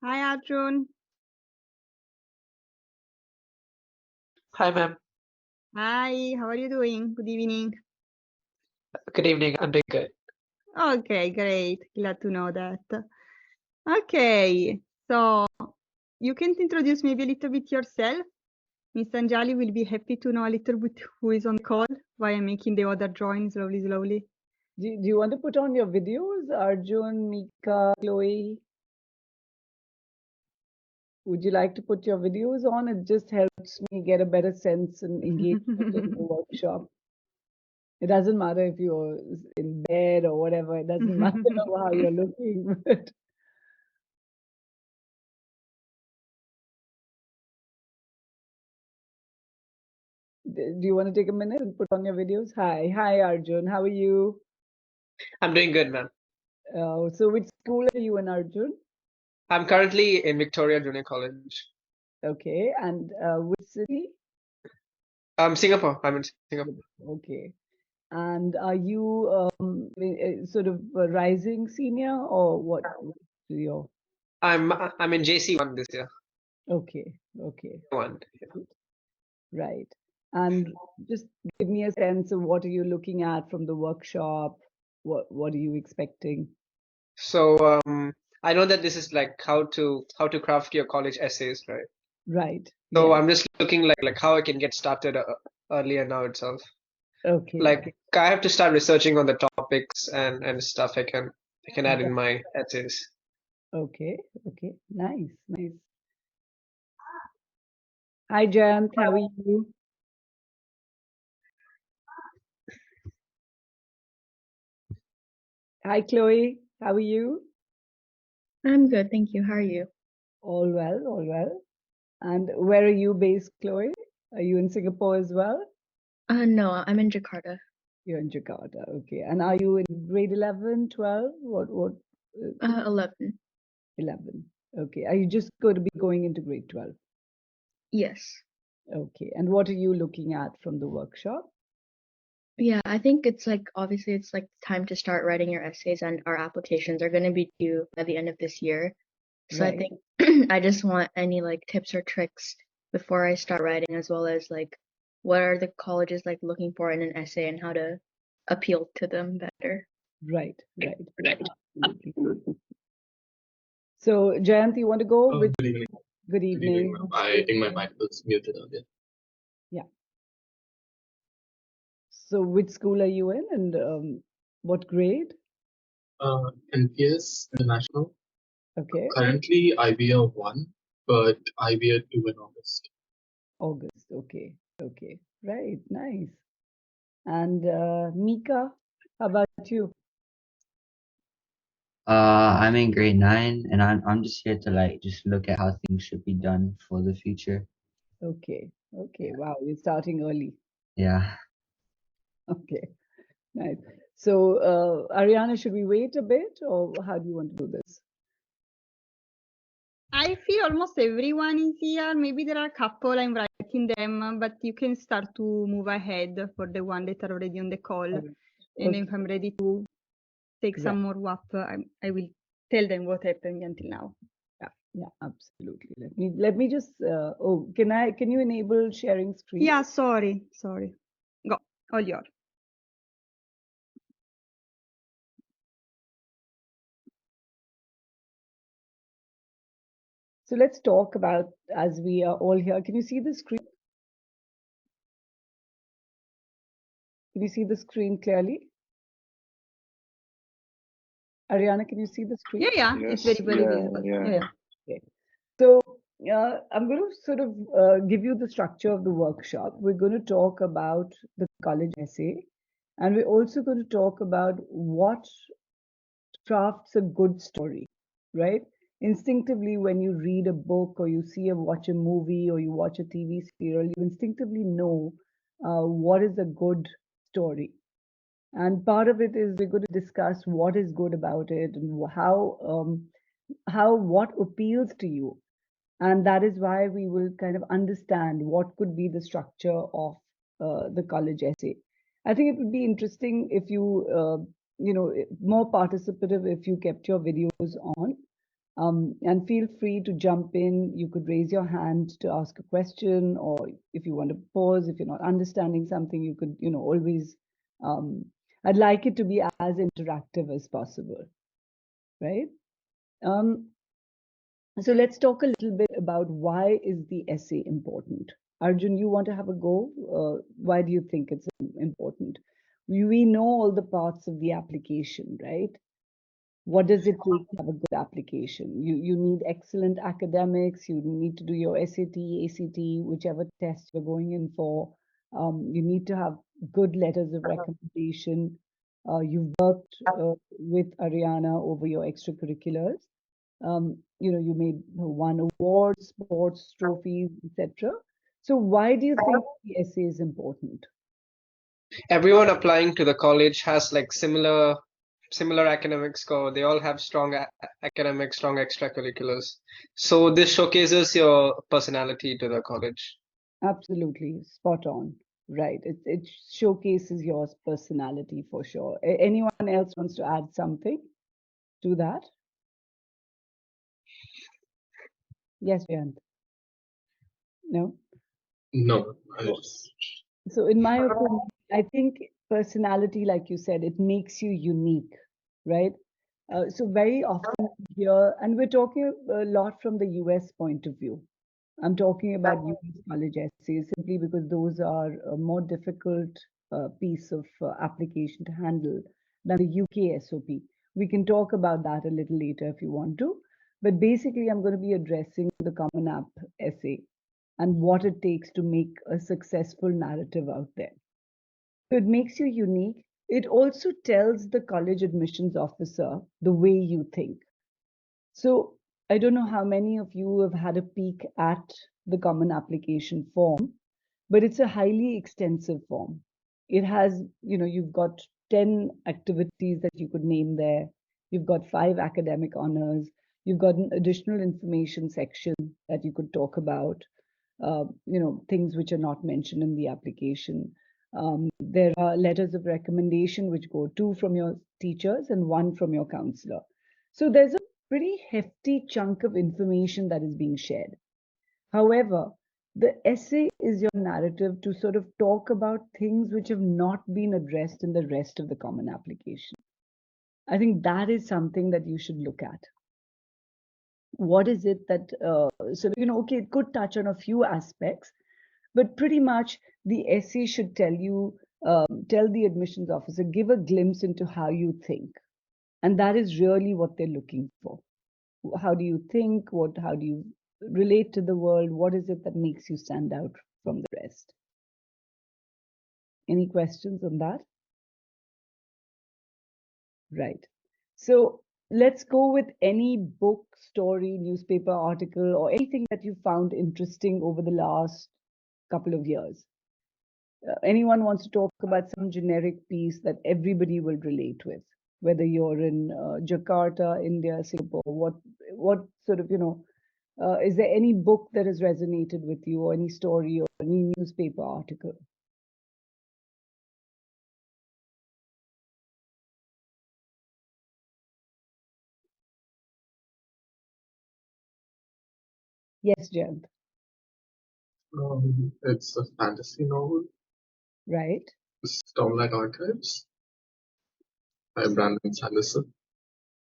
Hi, Arjun. Hi, ma'am. Hi, how are you doing? Good evening. Good evening. I'm doing good. Okay, great. Glad to know that. Okay, so you can introduce maybe a little bit yourself. Miss Anjali will be happy to know a little bit who is on the call while I'm making the other join slowly. Do you want to put on your videos, Arjun, Mika, Chloe? Would you like to put your videos on? It just helps me get a better sense and engagement in the workshop. It doesn't matter if you're in bed or whatever. It doesn't matter how you're looking. But do you want to take a minute and put on your videos? Hi, Arjun. How are you? I'm doing good, ma'am. So which school are you in, Arjun? I'm currently in Victoria Junior College. Okay, and which city? Singapore. I'm in Singapore. Okay. And are you sort of a rising senior or what? Your I'm in JC1 this year. okay. One. Right. And just give me a sense of what are you looking at from the workshop? What are you expecting? So I know that this is like how to craft your college essays, right? Right. So Yeah. I'm just looking like how I can get started earlier now itself. Okay. Like I have to start researching on the topics and stuff I can add in my essays. Okay. Nice. Hi, Jayant. How are you? Hi, Chloe. How are you? I'm good, thank you. How are you? All well. And where are you based, Chloe? Are you in Singapore as well? No, I'm in Jakarta. You're in Jakarta, okay. And are you in grade 11, 12? What? 11. 11. Okay. Are you just going to be going into grade 12? Yes. Okay. And what are you looking at from the workshop? Yeah, I think it's like obviously it's like time to start writing your essays, and our applications are going to be due by the end of this year. So I Right. think I just want any like tips or tricks before I start writing, as well as like what are the colleges like looking for in an essay and how to appeal to them better. Right. Absolutely. So, Jayant, you want to go with? Good evening. Good evening. Ma'am. I think my mic was muted earlier. Yeah. So, which school are you in and what grade? NPS International. Okay. Currently IBR 1, but IBR 2 in August. August. Okay. Right. Nice. And Mika, how about you? I'm in grade 9 and I'm just here to like just look at how things should be done for the future. Okay. Wow, you're starting early. Yeah. Okay. Nice. So, Ariana, should we wait a bit or how do you want to do this? I feel almost everyone is here. Maybe there are a couple, I'm writing them, but you can start to move ahead for the one that are already on the call. Okay. And if I'm ready to take some more WAP, I will tell them what happened until now. Yeah, absolutely. Let me just can you enable sharing screen? Yeah, sorry. Go, all yours. So let's talk about, as we are all here, can you see the screen? Can you see the screen clearly? Ariana, can you see the screen? Yeah, it's very visible. Yeah. Okay. So I'm going to sort of give you the structure of the workshop. We're going to talk about the college essay, and we're also going to talk about what crafts a good story, right? Instinctively, when you read a book or you watch a movie or you watch a TV serial, you instinctively know what is a good story. And part of it is we're going to discuss what is good about it and how what appeals to you. And that is why we will kind of understand what could be the structure of the college essay. I think it would be interesting if you, more participative if you kept your videos on. And feel free to jump in. You could raise your hand to ask a question, or if you want to pause, if you're not understanding something, you could, always. I'd like it to be as interactive as possible, right? So let's talk a little bit about why is the essay important. Arjun, you want to have a go? Why do you think it's important? We know all the parts of the application, right? What does it take to have a good application? You need excellent academics. You need to do your SAT, ACT, whichever test you're going in for. You need to have good letters of recommendation. You've worked with Ariana over your extracurriculars. You may won awards, sports trophies, etc. So why do you think the essay is important? Everyone applying to the college has like similar academic score. They all have strong academic, strong extracurriculars. So this showcases your personality to the college. Absolutely, spot on. Right. It showcases your personality for sure. Anyone else wants to add something to that? Yes, Jayant. No? No, I Oh. just So in my opinion, I think personality, like you said, it makes you unique, right? So very often here, and we're talking a lot from the US point of view. I'm talking about US college essays simply because those are a more difficult piece of application to handle than the UK SOP. We can talk about that a little later if you want to. But basically, I'm going to be addressing the Common App essay and what it takes to make a successful narrative out there. So it makes you unique. It also tells the college admissions officer the way you think. So I don't know how many of you have had a peek at the common application form, but it's a highly extensive form. It has, you've got 10 activities that you could name there. You've got 5 academic honors. You've got an additional information section that you could talk about, things which are not mentioned in the application. There are letters of recommendation which go 2 from your teachers and 1 from your counselor. So there's a pretty hefty chunk of information that is being shared. However, the essay is your narrative to sort of talk about things which have not been addressed in the rest of the common application. I think that is something that you should look at. What is it that, okay, it could touch on a few aspects, but pretty much the essay should tell you, tell the admissions officer, give a glimpse into how you think. And that is really what they're looking for. How do you think? How do you relate to the world? What is it that makes you stand out from the rest? Any questions on that? Right. So let's go with any book, story, newspaper article, or anything that you found interesting over the last couple of years. Anyone wants to talk about some generic piece that everybody will relate with, whether you're in Jakarta, India, Singapore, what sort of, is there any book that has resonated with you, or any story, or any newspaper article? Yes, Jayant. it's a fantasy novel, Right. Stormlight Archives by Brandon Sanderson.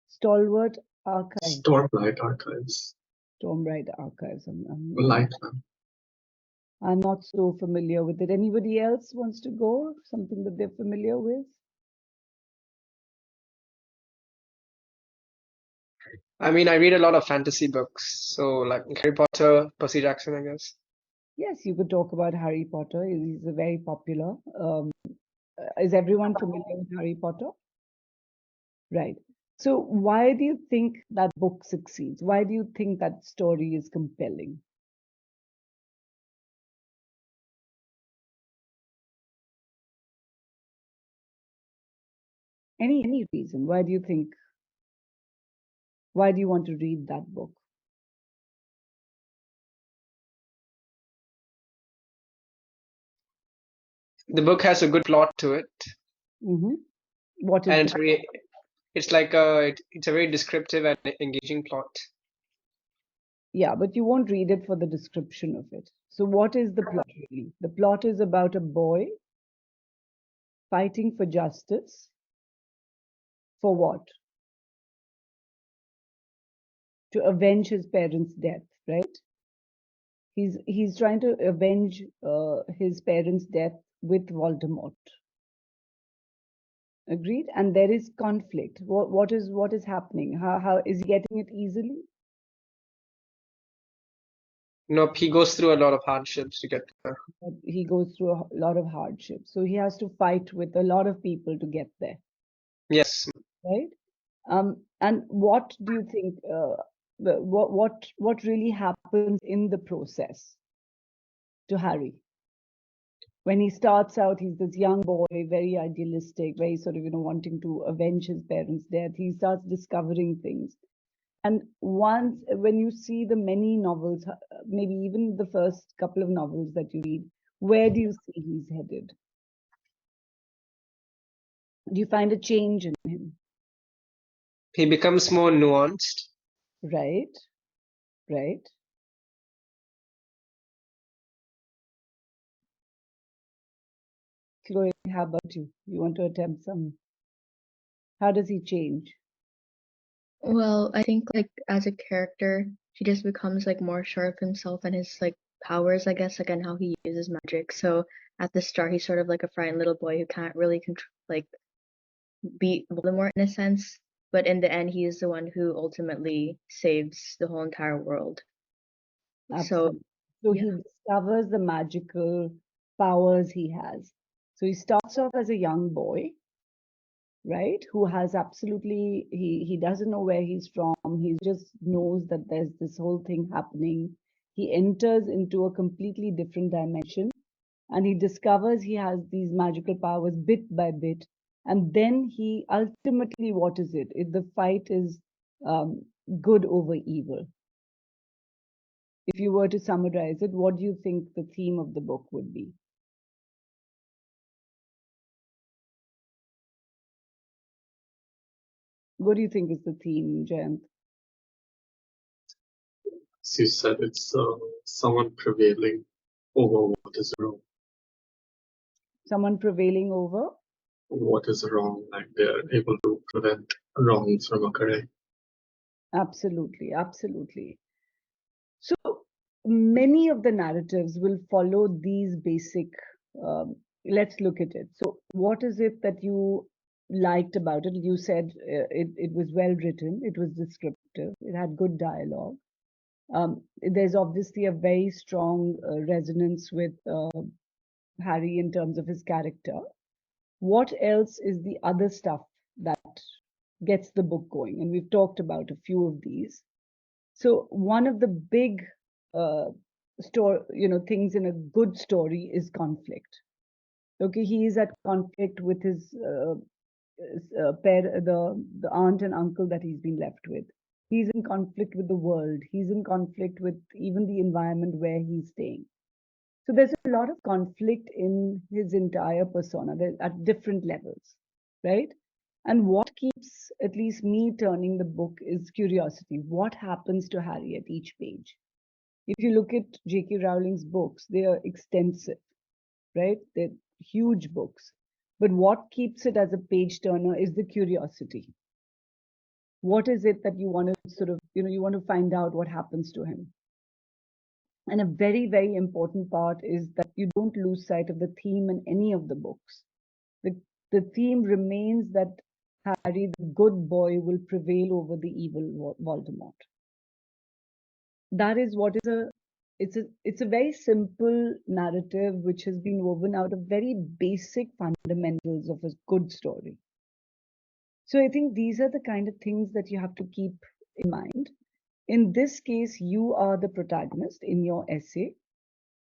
Stalwart Archive. Stormlight Archives. Stormlight Archives. Lightman. I'm not so familiar with it. Anybody else wants to go? Something that they're familiar with? I mean, I read a lot of fantasy books, so like Harry Potter, Percy Jackson, I guess. Yes, you could talk about Harry Potter. He's a very popular. Is everyone familiar with Harry Potter? Right. So why do you think that book succeeds? Why do you think that story is compelling? Any reason? Why do you think? Why do you want to read that book? The book has a good plot to it, What is and the it's like it's a very descriptive and engaging plot. Yeah, but you won't read it for the description of it. So what is the plot really? The plot is about a boy fighting for justice. For what? To avenge his parents' death, right? He's trying to avenge his parents' death with Voldemort. Agreed? And there is conflict. What is happening? How is he getting it easily? Nope, he goes through a lot of hardships to get there. But he goes through a lot of hardships. So he has to fight with a lot of people to get there, Yes. right? And what do you think? What really happens in the process to Harry? When he starts out, he's this young boy, very idealistic, very sort of, wanting to avenge his parents' death. He starts discovering things. And once, when you see the many novels, maybe even the first couple of novels that you read, where do you see he's headed? Do you find a change in him? He becomes more nuanced. Right, right. Chloe, how about you? You want to attempt some? How does he change? Well, I think like as a character, he just becomes like more sure of himself and his like powers, I guess, like and how he uses magic. So at the start, he's sort of like a frightened little boy who can't really control, like beat Voldemort in a sense. But in the end, he is the one who ultimately saves the whole entire world. So Absolutely. So yeah. he discovers the magical powers he has. So he starts off as a young boy, right? Who has absolutely, he doesn't know where he's from. He just knows that there's this whole thing happening. He enters into a completely different dimension and he discovers he has these magical powers bit by bit. And then he ultimately, what is it? The fight is good over evil. If you were to summarize it, what do you think the theme of the book would be? What do you think is the theme, Jayant? As you said, it's someone prevailing over what is wrong. Someone prevailing over? What is wrong, like they're able to prevent wrong from occurring. Absolutely, absolutely. So many of the narratives will follow these basic, let's look at it. So what is it that you liked about it? You said it was well written, it was descriptive, it had good dialogue. There's obviously a very strong resonance with Harry in terms of his character. What else is the other stuff that gets the book going? And we've talked about a few of these. So one of the big things in a good story is conflict. Okay, he is at conflict with his the aunt and uncle that he's been left with. He's in conflict with the world. He's in conflict with even the environment where he's staying. So there's a lot of conflict in his entire persona at different levels, right? And what keeps at least me turning the book is curiosity. What happens to Harry at each page? If you look at J.K. Rowling's books, they are extensive, right? They're huge books. But what keeps it as a page turner is the curiosity. What is it that you want to sort of, you want to find out what happens to him? And a very, very important part is that you don't lose sight of the theme in any of the books. The theme remains that Harry, the good boy, will prevail over the evil Voldemort. That is what is it's a very simple narrative which has been woven out of very basic fundamentals of a good story. So I think these are the kind of things that you have to keep in mind. In this case, you are the protagonist in your essay.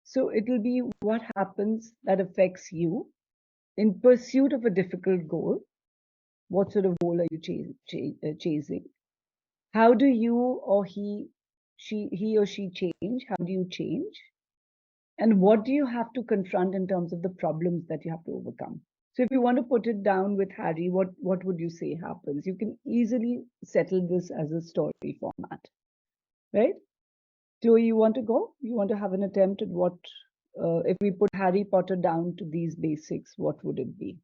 So it will be what happens that affects you in pursuit of a difficult goal. What sort of goal are you chasing? How do you or he or she change? How do you change? And what do you have to confront in terms of the problems that you have to overcome? So if you want to put it down with Harry, what would you say happens? You can easily settle this as a story format, right? So you want to go? You want to have an attempt at what, if we put Harry Potter down to these basics, what would it be?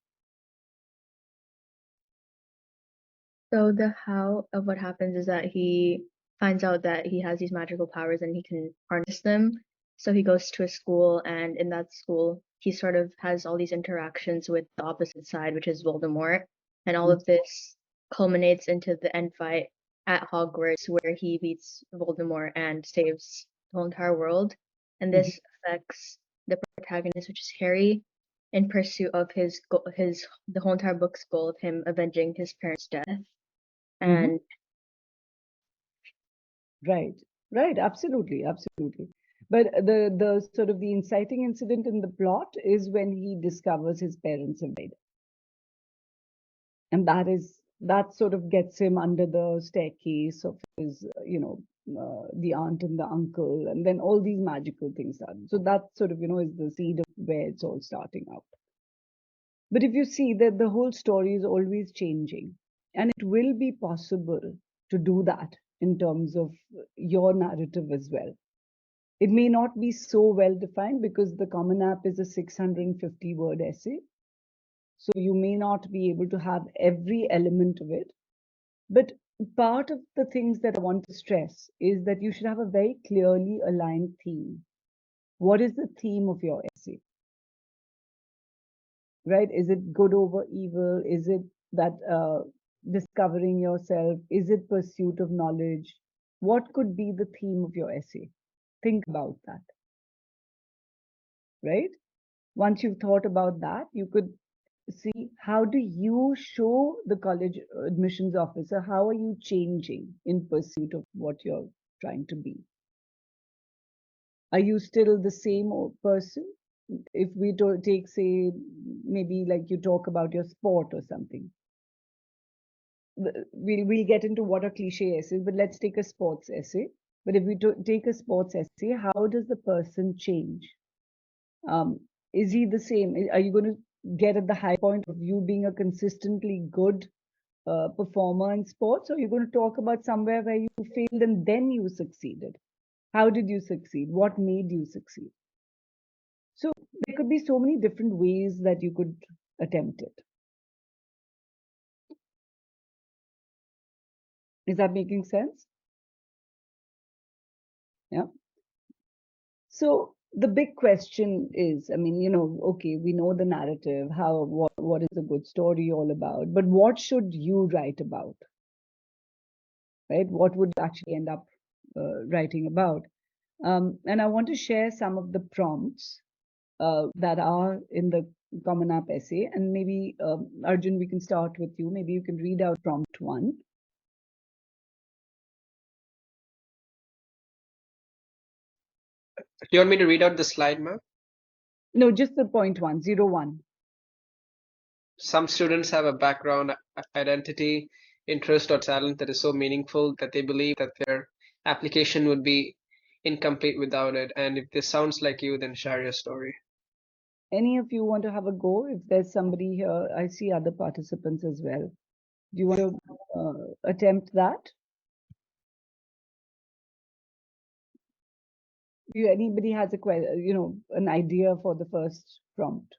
So the how of what happens is that he finds out that he has these magical powers and he can harness them. So he goes to a school, and in that school, he sort of has all these interactions with the opposite side, which is Voldemort. And all of this culminates into the end fight at Hogwarts, where he beats Voldemort and saves the whole entire world. And this affects the protagonist, which is Harry, in pursuit of the whole entire book's goal of him avenging his parents' death. And Right, absolutely. But the sort of the inciting incident in the plot is when he discovers his parents have died, and that sort of gets him under the staircase of his, the aunt and the uncle, and then all these magical things start. So that sort of, is the seed of where it's all starting out. But if you see that the whole story is always changing, and it will be possible to do that in terms of your narrative as well. It may not be so well defined because the Common App is a 650 word essay. So you may not be able to have every element of it. But part of the things that I want to stress is that you should have a very clearly aligned theme. What is the theme of your essay? Right? Is it good over evil? Is it that discovering yourself? Is it pursuit of knowledge? What could be the theme of your essay? Think about that. Right? Once you've thought about that, you could see how do you show the college admissions officer how are you changing in pursuit of what you're trying to be. Are you still the same person? If we take, say, maybe like you talk about your sport or something, we'll get into what are cliche essays, but let's take a sports essay. But if we take a sports essay, how does the person change? Is he the same? Are you going to get at the high point of you being a consistently good performer in sports, or are you going to talk about somewhere where you failed and then you succeeded? How did you succeed? What made you succeed? So there could be so many different ways that you could attempt it. Is that making sense? Yeah. So the big question is, I mean, okay, we know the narrative, what is a good story all about, but what should you write about? Right? What would you actually end up writing about? And I want to share some of the prompts that are in the Common App essay. And maybe, Arjun, we can start with you. Maybe you can read out prompt 1. You want me to read out the slide, ma'am? No, just the point 1, 01. Some students have a background, identity, interest, or talent that is so meaningful that they believe that their application would be incomplete without it. And if this sounds like you, then share your story. Any of you want to have a go? If there's somebody here, I see other participants as well. Do you want to attempt that? Anybody has an idea for the first prompt?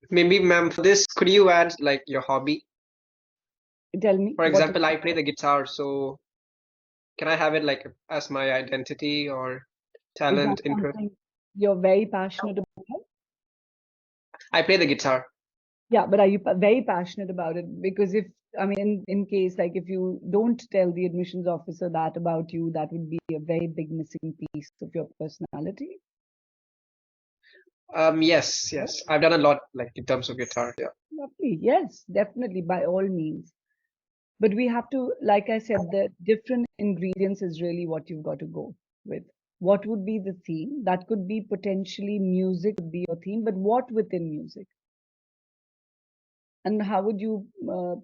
Maybe, ma'am, for this, could you add like your hobby? Tell me. For example, I play the guitar, so can I have it like as my identity or talent, Is that interest? something you're very passionate about? I play the guitar. Yeah, but are you very passionate about it? Because in case, like, if you don't tell the admissions officer that about you, that would be a very big missing piece of your personality. Yes. I've done a lot like in terms of guitar. Yeah. Lovely. Yes, definitely, by all means. But we have to, like I said, the different ingredients is really what you've got to go with. What would be the theme? That could be potentially music would be your theme, but what within music? And how would you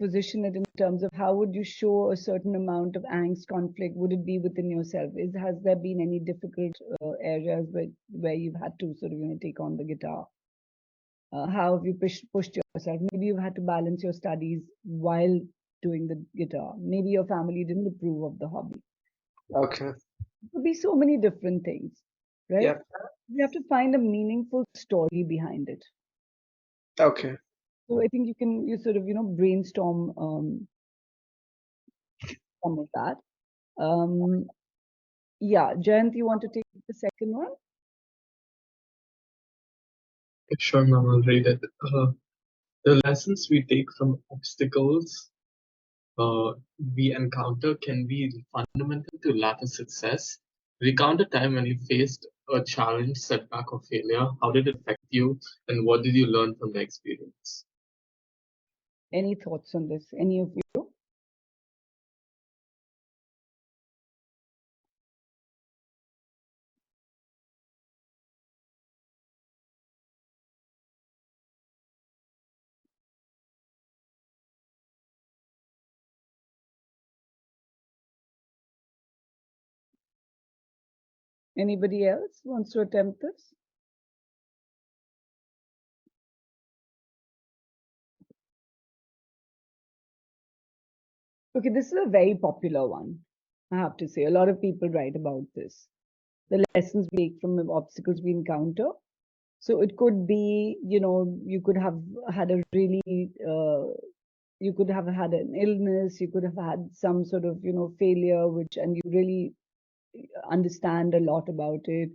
position it in terms of how would you show a certain amount of angst, conflict? Would it be within yourself? Has there been any difficult areas where you've had to sort of, take on the guitar? How have you pushed yourself? Maybe you've had to balance your studies while doing the guitar. Maybe your family didn't approve of the hobby. Okay. It could be so many different things, right? Yeah. You have to find a meaningful story behind it. Okay. So I think you sort of, brainstorm some of that. Yeah, Jayant, you want to take the second one? Sure, ma'am, I'll read it. The lessons we take from obstacles we encounter can be fundamental to latter success. Recount a time when you faced a challenge, setback, or failure. How did it affect you, and what did you learn from the experience? Any thoughts on this? Any of you? Anybody else wants to attempt this? Okay, this is a very popular one, I have to say. A lot of people write about this. The lessons we take from the obstacles we encounter. So it could be, you could have had a really, you could have had an illness, you could have had some sort of, failure, and you really understand a lot about it.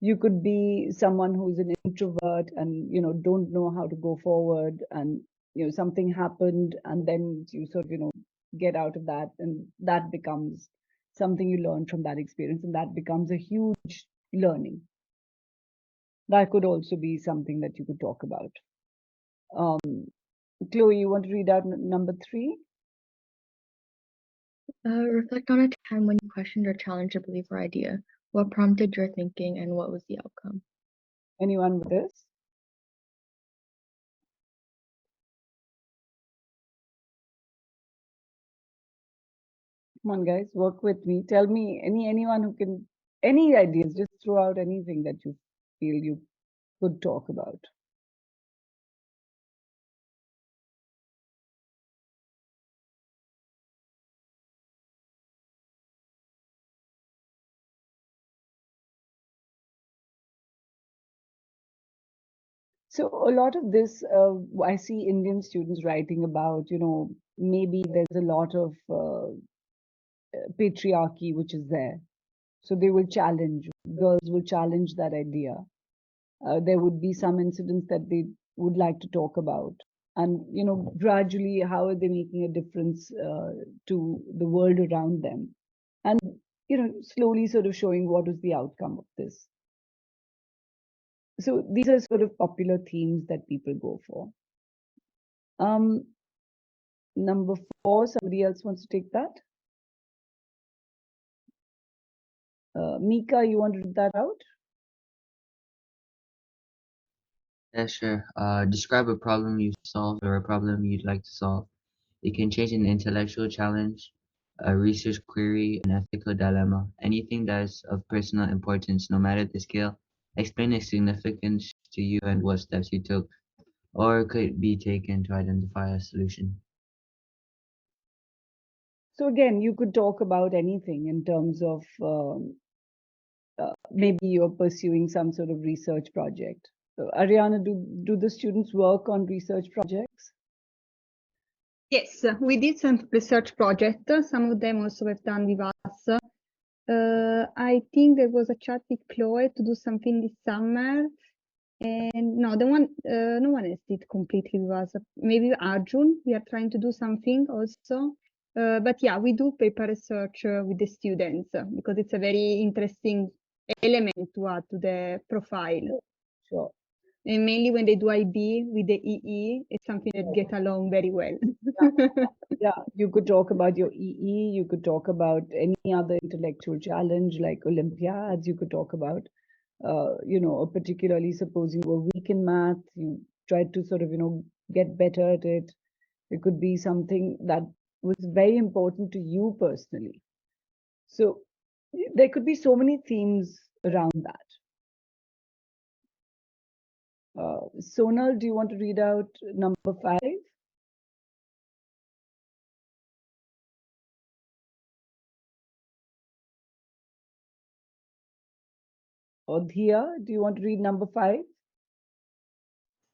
You could be someone who's an introvert and, don't know how to go forward, and, something happened, and then you sort of, get out of that, and that becomes something you learn from that experience, and that becomes a huge learning. That could also be something that you could talk about. Chloe, you want to read out number 3? Reflect on a time when you questioned or challenged a belief or idea. What prompted your thinking and what was the outcome? Anyone with this? Come on, guys, work with me. Tell me anyone who can, any ideas, just throw out anything that you feel you could talk about. So a lot of this, I see Indian students writing about, maybe there's a lot of patriarchy which is there. So they will challenge, girls will challenge that idea. There would be some incidents that they would like to talk about. And, gradually, how are they making a difference to the world around them? And, slowly sort of showing what is the outcome of this. So these are sort of popular themes that people go for. Number 4, somebody else wants to take that? Mika, you want to read that out? Yeah, sure. Describe a problem you solved or a problem you'd like to solve. It can change an intellectual challenge, a research query, an ethical dilemma, anything that is of personal importance, no matter the scale. Explain its significance to you and what steps you took, or could be taken to identify a solution. So again, you could talk about anything in terms of maybe you're pursuing some sort of research project. So, Ariana, do the students work on research projects? Yes, we did some research project. Some of them also have done with us. I think there was a chat with Chloe to do something this summer. And no, no one else did completely with us. Maybe Arjun, we are trying to do something also. But yeah, we do paper research with the students because it's a very interesting element to add to the profile. Sure. And mainly when they do IB with the EE, it's something that get along very well. Yeah, you could talk about your EE, you could talk about any other intellectual challenge like Olympiads, you could talk about, or particularly suppose you were weak in math, you tried to sort of, get better at it. It could be something that was very important to you personally. So there could be so many themes around that. Sonal, do you want to read out number 5? Or Dhia, do you want to read number 5?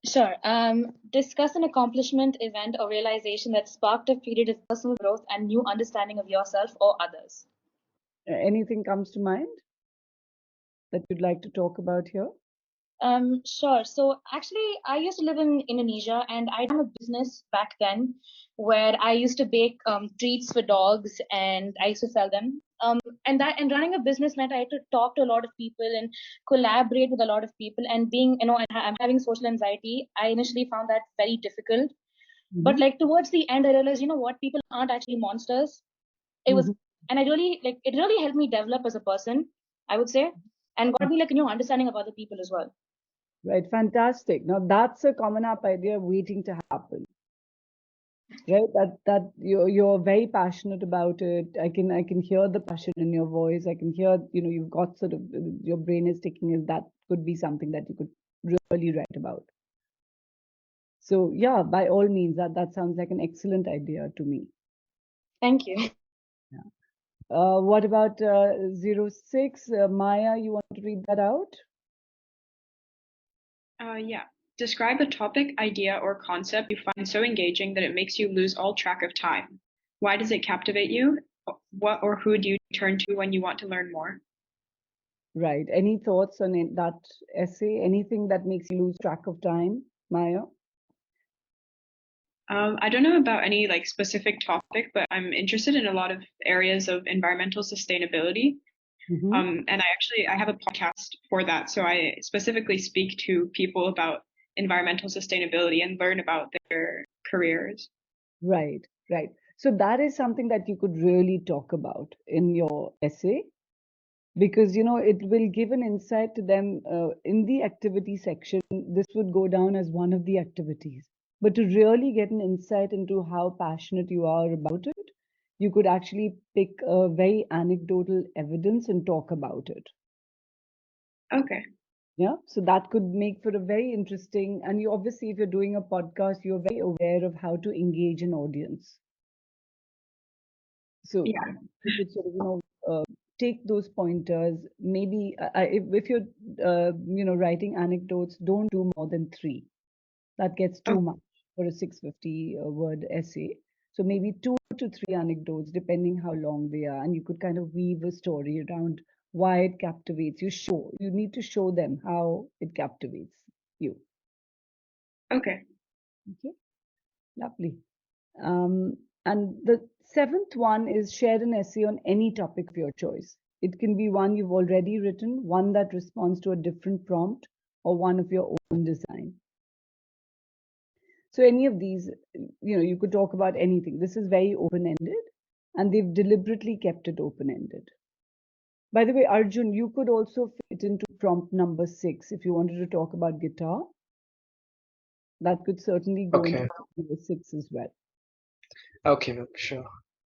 Sure. Discuss an accomplishment, event, or realization that sparked a period of personal growth and new understanding of yourself or others. Anything comes to mind that you'd like to talk about here? Sure. So actually, I used to live in Indonesia, and I ran a business back then where I used to bake treats for dogs, and I used to sell them. And running a business meant I had to talk to a lot of people and collaborate with a lot of people. And being, I'm having social anxiety. I initially found that very difficult. But like towards the end, I realized, what, people aren't actually monsters. It was, and it really helped me develop as a person, I would say, and got me like a new understanding of other people as well. Right, fantastic. Now that's a common up idea waiting to happen. Right, that you're very passionate about it. I can hear the passion in your voice. I can hear, you've got sort of, your brain is ticking, as that could be something that you could really write about. So yeah, by all means, that sounds like an excellent idea to me. Thank you. Yeah. What about 06? Maya, you want to read that out? Yeah. Describe a topic, idea, or concept you find so engaging that it makes you lose all track of time. Why does it captivate you? What or who do you turn to when you want to learn more? Right. Any thoughts on that essay? Anything that makes you lose track of time, Maya? I don't know about any like specific topic, but I'm interested in a lot of areas of environmental sustainability. And I have a podcast for that. So I specifically speak to people about environmental sustainability and learn about their careers. Right, right. So that is something that you could really talk about in your essay, because it will give an insight to them in the activity section. This would go down as one of the activities. But to really get an insight into how passionate you are about it, you could actually pick a very anecdotal evidence and talk about it. Okay. Yeah, so that could make for a very interesting, and you obviously, if you're doing a podcast, you're very aware of how to engage an audience. So yeah, you could sort of, take those pointers. Maybe if you're, writing anecdotes, don't do more than 3. That gets too much for a 650 word essay. So maybe 2 to 3 anecdotes, depending how long they are, and you could kind of weave a story around why it captivates you. You need to show them how it captivates you. Okay. Okay, lovely. And the 7th one is share an essay on any topic of your choice. It can be one you've already written, one that responds to a different prompt, or one of your own design. So any of these, you could talk about anything. This is very open-ended, and they've deliberately kept it open-ended. By the way, Arjun, you could also fit into prompt number 6 if you wanted to talk about guitar. That could certainly go into number 6 as well. Okay, sure.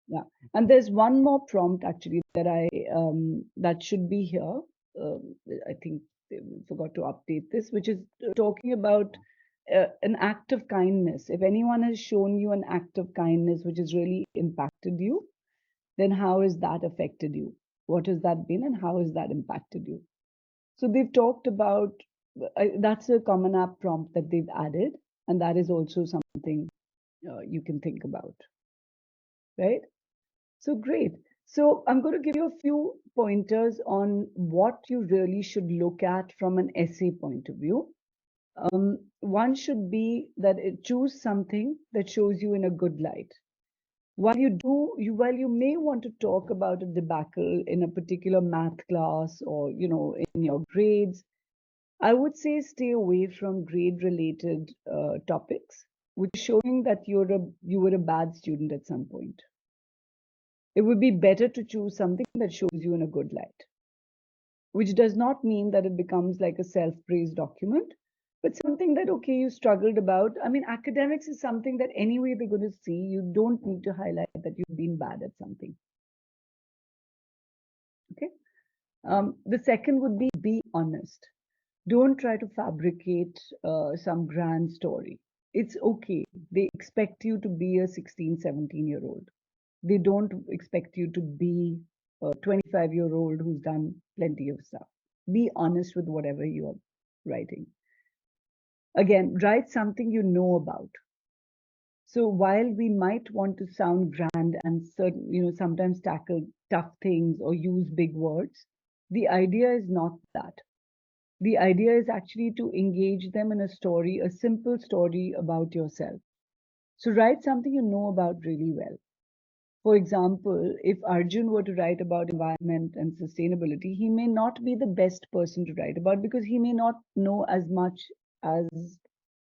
Yeah, and there's one more prompt actually that that should be here. I think they forgot to update this, which is talking about an act of kindness. If anyone has shown you an act of kindness which has really impacted you, then how has that affected you? What has that been, and how has that impacted you? So they've talked about that's a Common App prompt that they've added, and that is also something you can think about, right? So great. So I'm going to give you a few pointers on what you really should look at from an essay point of view. One should be that choose something that shows you in a good light. While you may want to talk about a debacle in a particular math class or in your grades, I would say stay away from grade-related topics, which is showing that you were a bad student at some point. It would be better to choose something that shows you in a good light, which does not mean that it becomes like a self-praise document, but something that, okay, you struggled about. I mean, academics is something that anyway they're going to see. You don't need to highlight that you've been bad at something. Okay. The second would be honest. Don't try to fabricate some grand story. It's okay. They expect you to be a 16, 17-year-old. They don't expect you to be a 25-year-old who's done plenty of stuff. Be honest with whatever you are writing. Again, write something you know about. So while we might want to sound grand and certain, sometimes tackle tough things or use big words, the idea is not that. The idea is actually to engage them in a story, a simple story about yourself. So write something you know about really well. For example, if Arjun were to write about environment and sustainability, he may not be the best person to write about because he may not know as much as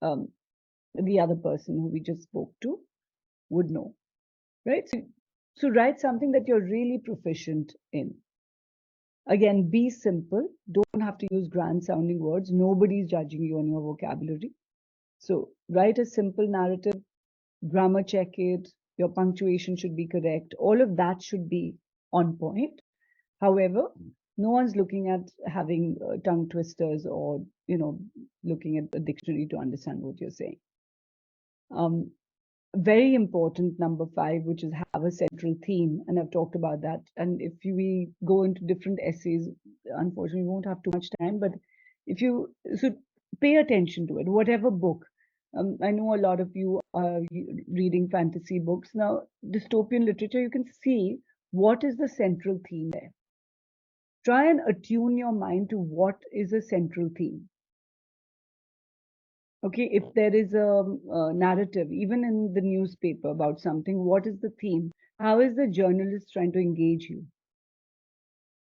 the other person who we just spoke to would know, right? So write something that you're really proficient in. Again, be simple. Don't have to use grand sounding words. Nobody's judging you on your vocabulary. So write a simple narrative, grammar check it, your punctuation should be correct. All of that should be on point. However, no one's looking at having tongue twisters or, looking at a dictionary to understand what you're saying. Very important, number 5, which is have a central theme, and I've talked about that. And if we go into different essays, unfortunately we won't have too much time, but if you should pay attention to it, whatever book. I know a lot of you are reading fantasy books now. Dystopian literature, you can see what is the central theme there. Try and attune your mind to what is a central theme. Okay, if there is a narrative, even in the newspaper about something, what is the theme? How is the journalist trying to engage you?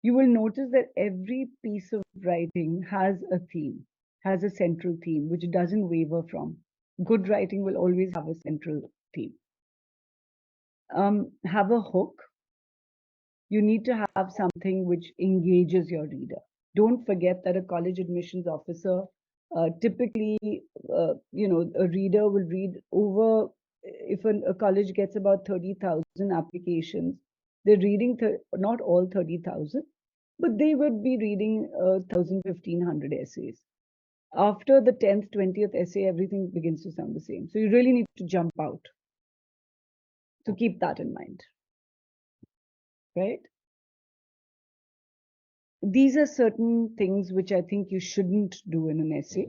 You will notice that every piece of writing has a theme, has a central theme, which doesn't waver from. Good writing will always have a central theme. Have a hook. You need to have something which engages your reader. Don't forget that a college admissions officer typically, a reader will read over, if a college gets about 30,000 applications, they're reading not all 30,000, but they would be reading 1,000, 1,500 essays. After the 10th, 20th essay, everything begins to sound the same. So you really need to jump out. So keep that in mind, right? These are certain things which I think you shouldn't do in an essay,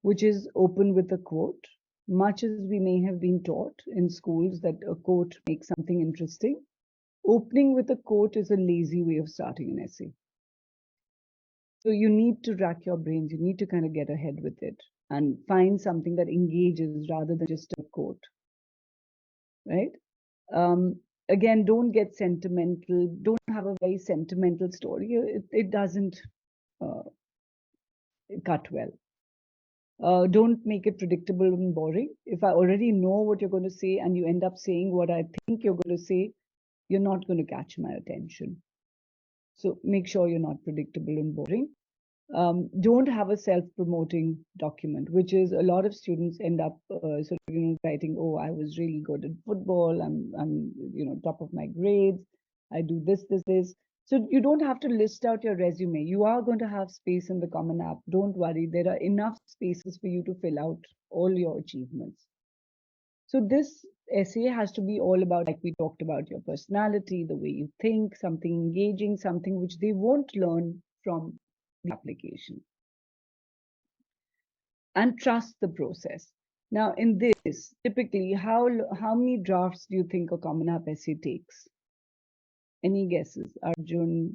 which is open with a quote. Much as we may have been taught in schools that a quote makes something interesting, opening with a quote is a lazy way of starting an essay. So you need to rack your brains. You need to kind of get ahead with it and find something that engages rather than just a quote, right? Again, don't get sentimental. Don't have a very sentimental story. It doesn't cut well. Don't make it predictable and boring. If I already know what you're going to say and you end up saying what I think you're going to say, you're not going to catch my attention. So make sure you're not predictable and boring. Don't have a self-promoting document, which is a lot of students end up sort of writing, oh, I was really good at football, I'm top of my grades, I do this. So you don't have to list out your resume. You are going to have space in the Common App. Don't worry, there are enough spaces for you to fill out all your achievements. So this essay has to be all about, like we talked about, your personality, the way you think, something engaging, something which they won't learn from the application. And trust the process. Now, in this, typically, how many drafts do you think a Common App essay takes? Any guesses, Arjun?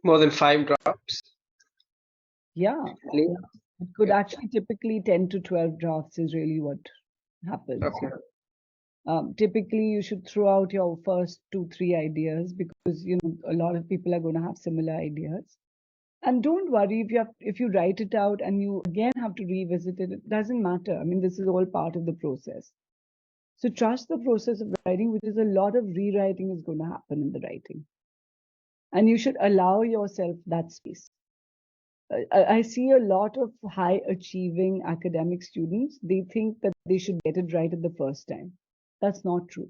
More than 5 drafts? Yeah, it could actually typically 10 to 12 drafts is really what happens. Okay. Typically, you should throw out your first 2-3 ideas because a lot of people are going to have similar ideas. And don't worry if you write it out and you again have to revisit it. It doesn't matter. I mean, this is all part of the process. So trust the process of writing, which is a lot of rewriting is going to happen in the writing. and you should allow yourself that space. I see a lot of high achieving academic students. They think that they should get it right at the first time. That's not true.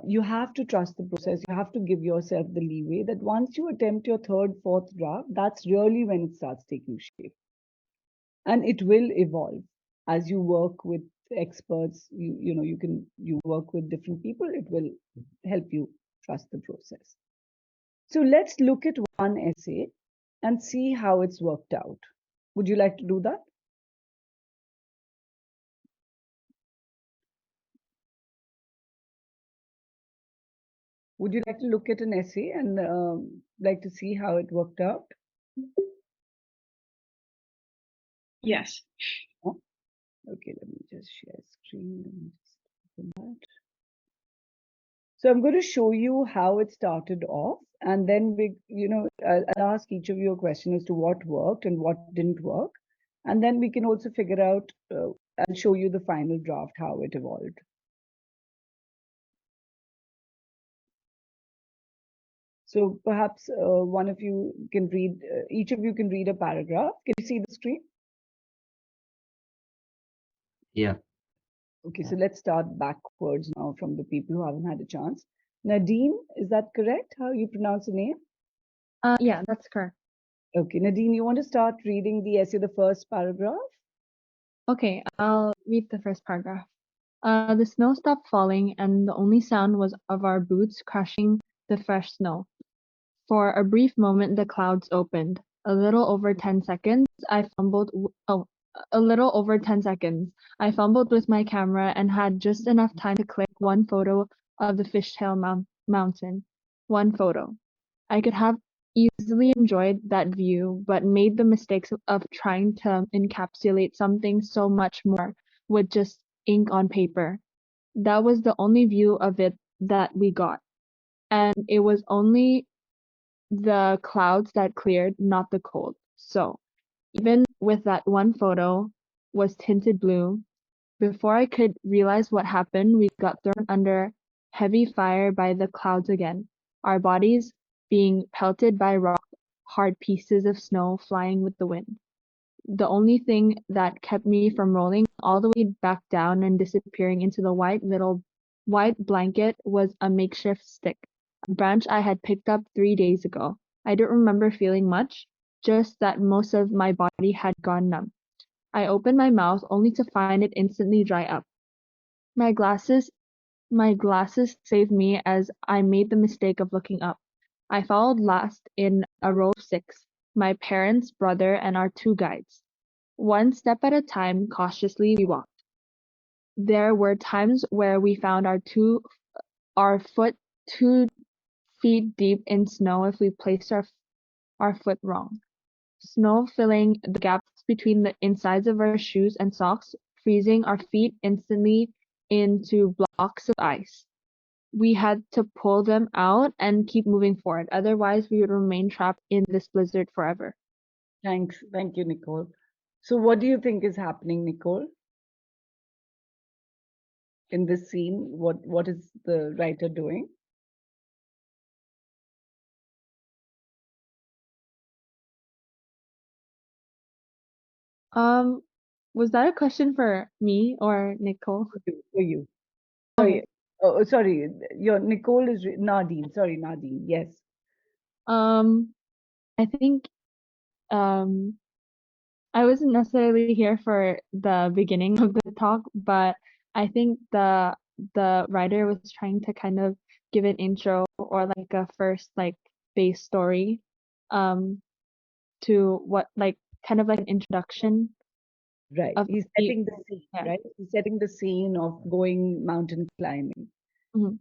You have to trust the process. You have to give yourself the leeway that once you attempt your third, fourth draft, that's really when it starts taking shape. And it will evolve as you work with experts. You work with different people. It will help you trust the process. So let's look at one essay and see how it's worked out. Would you like to do that? Would you like to look at an essay and like to see how it worked out? Yes. Oh, okay, let me just share screen. Let me just open that. So I'm going to show you how it started off, and then I'll ask each of you a question as to what worked and what didn't work, and then we can also figure out. I'll show you the final draft, how it evolved. So perhaps one of you can read, each of you can read a paragraph. Can you see the screen? Yeah. Okay, so let's start backwards now from the people who haven't had a chance. Nadine, is that correct? How you pronounce the name? Yeah, that's correct. Okay, Nadine, you want to start reading the essay, the first paragraph? Okay, I'll read the first paragraph. The snow stopped falling, and the only sound was of our boots crashing the fresh snow. For a brief moment, the clouds opened. A little over 10 seconds, I fumbled. A little over 10 seconds. I fumbled with my camera and had just enough time to click one photo of the fishtail mountain. One photo. I could have easily enjoyed that view, but made the mistakes of trying to encapsulate something so much more with just ink on paper. That was the only view of it that we got. And it was only the clouds that cleared, not the cold. So, even with that one photo was tinted blue, before I could realize what happened, we got thrown under heavy fire by the clouds again, our bodies being pelted by rock hard pieces of snow flying with the wind. The only thing that kept me from rolling all the way back down and disappearing into the white blanket was a makeshift stick, a branch I had picked up 3 days ago. I don't remember feeling much, just that most of my body had gone numb. I opened my mouth only to find it instantly dry up. My glasses my glasses saved me as I made the mistake of looking up. I followed last in a row of six, my parents, brother, and our two guides. One step at a time, cautiously we walked. There were times where we found our foot 2 feet deep in snow if we placed our foot wrong. Snow filling the gaps between the insides of our shoes and socks, freezing our feet instantly into blocks of ice. We had to pull them out and keep moving forward. Otherwise, we would remain trapped in this blizzard forever. Thanks. Thank you, Nicole. So what do you think is happening, Nicole? In this scene, what is the writer doing? Was that a question for me or Nicole? For you. Okay. Sorry. Oh, sorry. Your Nicole is Nadine. Sorry, Nadine. Yes. I think I wasn't necessarily here for the beginning of the talk, but I think the writer was trying to kind of give an intro or like a first like base story um to what like kind of like an introduction Right. of He's the setting the scene, yeah. right? He's setting the scene of going mountain climbing Mhm.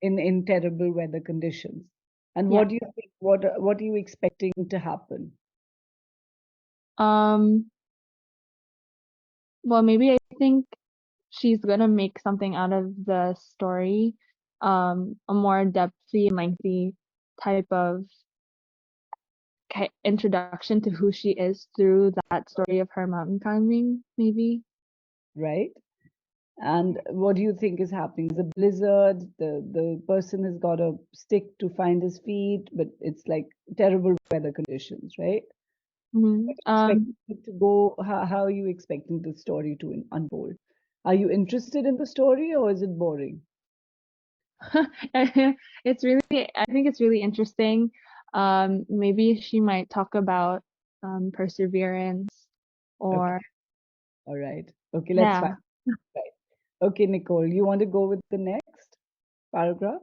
in terrible weather conditions. And Yeah. what do you think? What are you expecting to happen? Um well, maybe I think she's gonna make something out of the story, a more depthy and lengthy type of introduction to who she is through that story of her mountain climbing, maybe. Right? And what do you think is happening? There's a blizzard, the person has got a stick to find his feet, but it's like terrible weather conditions, right? Mhm. Expecting it to go, how are you expecting the story to unfold? Are you interested in the story or is it boring? It's really, I think it's really interesting. Maybe she might talk about perseverance Okay, or all right. Okay, let's yeah. find. Right. Okay, Nicole, you want to go with the next paragraph?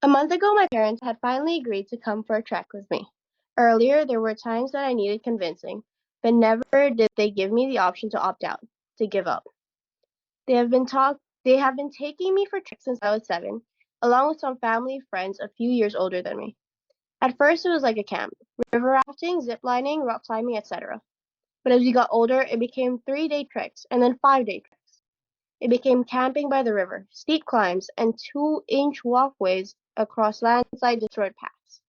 A month ago, my parents had finally agreed to come for a trek with me. Earlier, there were times that I needed convincing, but never did they give me the option to opt out, to give up. They have been taking me for treks since I was 7, along with some family friends a few years older than me. At first, it was like a camp: river rafting, zip lining, rock climbing, etc. But as we got older, it became 3-day treks and then 5-day treks. It became camping by the river, steep climbs, and 2-inch walkways across landslide destroyed paths.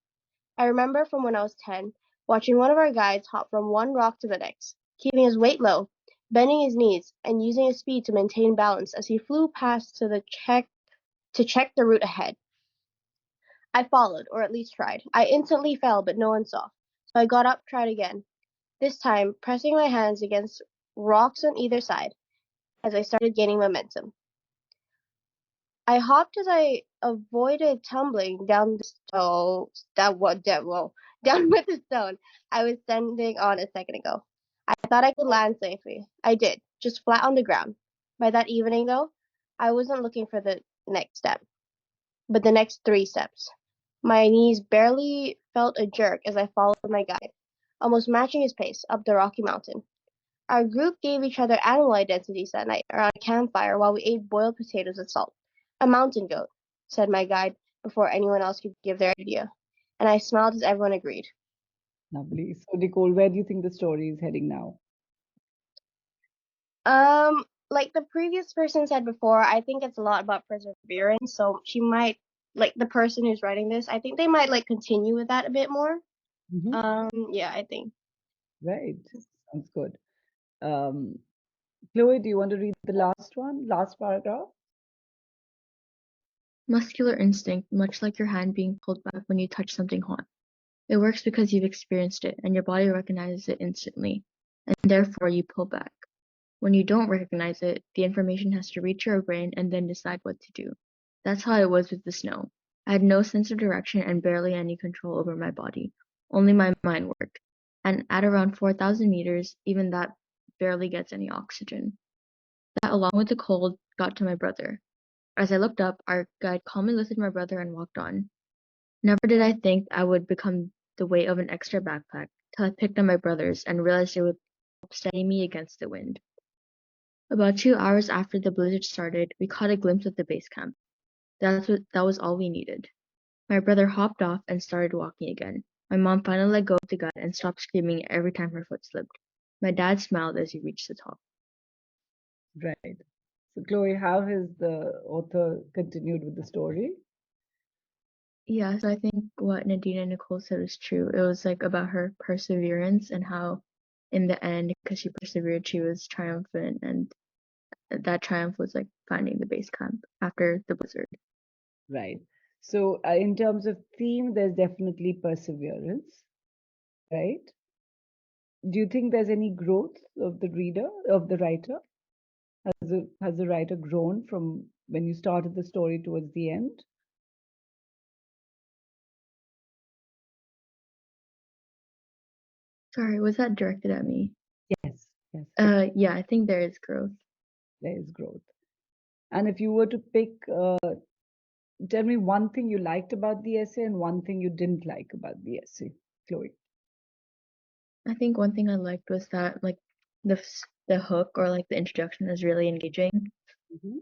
I remember from when I was 10, watching one of our guides hop from one rock to the next, keeping his weight low, bending his knees, and using his speed to maintain balance as he flew past to check the route ahead. I followed, or at least tried. I instantly fell, but no one saw. So I got up, tried again, this time pressing my hands against rocks on either side as I started gaining momentum. I hopped as I avoided tumbling down the stone down with the stone I was standing on a second ago. I thought I could land safely. I did, just flat on the ground. By that evening, though, I wasn't looking for the next step, but the next 3 steps. My knees barely felt a jerk as I followed my guide, almost matching his pace up the rocky mountain. Our group gave each other animal identities that night around a campfire while we ate boiled potatoes and salt. "A mountain goat," said my guide before anyone else could give their idea, and I smiled as everyone agreed. Lovely. So, Nicole, where do you think the story is heading now? Like the previous person said before, I think it's a lot about perseverance. So she might, like the person who's writing this, I think they might like continue with that a bit more. Yeah, I think. Right. Sounds good. Chloe, do you want to read the last one, last paragraph? Muscular instinct, much like your hand being pulled back when you touch something hot. It works because you've experienced it and your body recognizes it instantly, and therefore you pull back. When you don't recognize it, the information has to reach your brain and then decide what to do. That's how it was with the snow. I had no sense of direction and barely any control over my body. Only my mind worked. And at around 4,000 meters, even that barely gets any oxygen. That, along with the cold, got to my brother. As I looked up, our guide calmly lifted my brother and walked on. Never did I think I would become the weight of an extra backpack, till I picked up my brother's and realized it would help steady me against the wind. About 2 hours after the blizzard started, we caught a glimpse of the base camp. That was all we needed. My brother hopped off and started walking again. My mom finally let go of the guide and stopped screaming every time her foot slipped. My dad smiled as he reached the top. Right. So, Chloe, how has the author continued with the story? Yeah, so I think what Nadine and Nicole said was true. It was like about her perseverance and how in the end, because she persevered, she was triumphant, and that triumph was like finding the base camp after the blizzard. Right. So, in terms of theme, there's definitely perseverance, right? Do you think there's any growth of the reader, of the writer? Has the writer grown from when you started the story towards the end? Sorry, was that directed at me? Yes, yes, Yeah, I think there is growth. there is growth. And if you were to pick, tell me one thing you liked about the essay and one thing you didn't like about the essay, Chloe. I think one thing I liked was that like the hook or like the introduction was really engaging,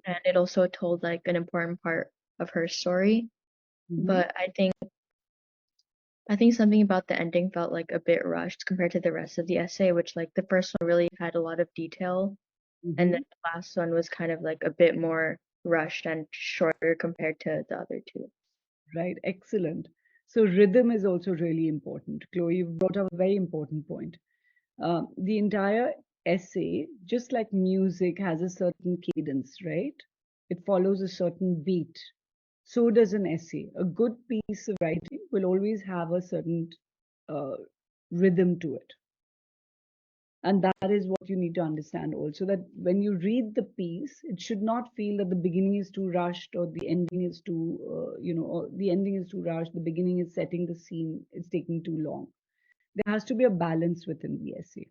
and it also told like an important part of her story. But I think something about the ending felt like a bit rushed compared to the rest of the essay, which like the first one really had a lot of detail, and then the last one was kind of like a bit more rushed and shorter compared to the other two. Right, excellent. So rhythm is also really important. Chloe, you brought up a very important point. The entire essay, just like music has a certain cadence, right? It follows a certain beat. So does an essay. A good piece of writing will always have a certain uh, rhythm to it. And that is what you need to understand also, that when you read the piece, it should not feel that the beginning is too rushed or the ending is too, or the ending is too rushed, the beginning is setting the scene, it's taking too long. There has to be a balance within the essay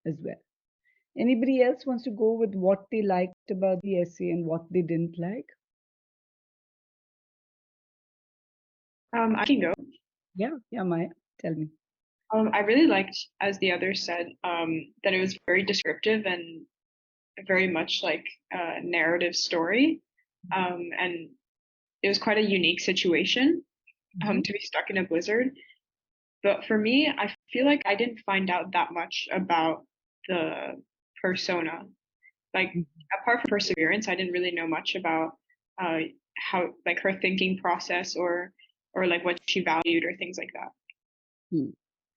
as well. Anybody else wants to go with what they liked about the essay and what they didn't like? I can go. Yeah, Maya, tell me. I really liked, as the others said, that it was very descriptive and very much like a narrative story. And it was quite a unique situation to be stuck in a blizzard. But for me, I feel like I didn't find out that much about the persona. Like, apart from perseverance, I didn't really know much about how, like, her thinking process or like what she valued or things like that.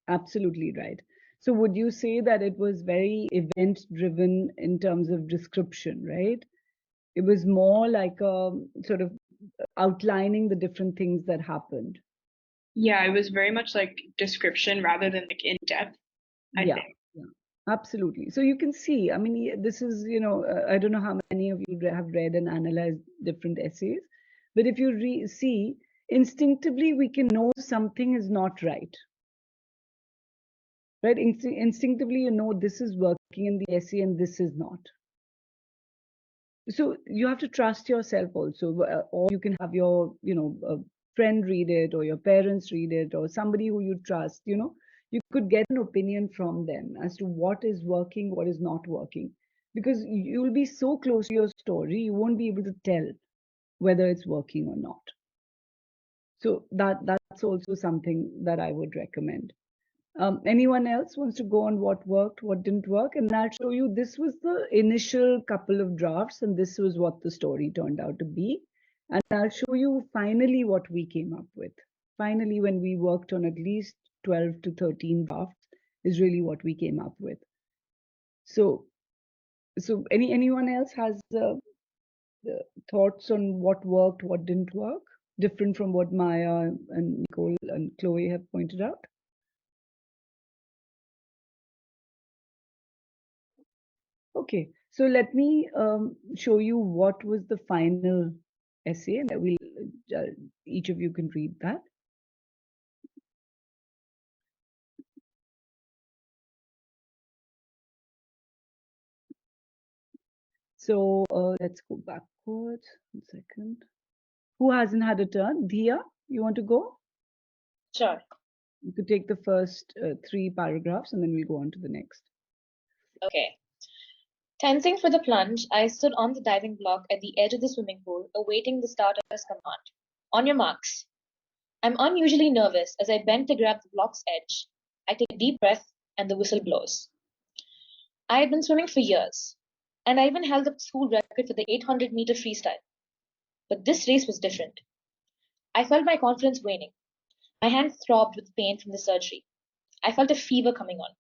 Absolutely right. So would you say that it was very event driven in terms of description, right? It was more like a sort of outlining the different things that happened. Yeah, it was very much like description rather than like in depth, I think. Yeah, absolutely. So you can see, I mean, this is, I don't know how many of you have read and analyzed different essays, but if you see, instinctively, we can know something is not right. Right? Instinctively, you know this is working in the essay and this is not. So you have to trust yourself also, or you can have your, a friend read it, or your parents read it, or somebody who you trust, you could get an opinion from them as to what is working, what is not working. Because you'll be so close to your story, you won't be able to tell whether it's working or not. So that's also something that I would recommend. Anyone else wants to go on what worked, what didn't work? And I'll show you, this was the initial couple of drafts, and this was what the story turned out to be. And I'll show you finally what we came up with. Finally, when we worked on at least 12 to 13 drafts, is really what we came up with. So anyone else has thoughts on what worked, what didn't work, different from what Maya and Nicole and Chloe have pointed out? Okay, so let me show you what was the final essay, and each of you can read that. So let's go backwards. 1 second. Who hasn't had a turn? Dhia, you want to go? Sure. You could take the first 3 paragraphs, and then we'll go on to the next. Okay. Tensing for the plunge, I stood on the diving block at the edge of the swimming pool, awaiting the starter's command. On your marks. I'm unusually nervous as I bend to grab the block's edge. I take a deep breath, and the whistle blows. I had been swimming for years, and I even held the school record for the 800-meter freestyle. But this race was different. I felt my confidence waning. My hand throbbed with pain from the surgery. I felt a fever coming on.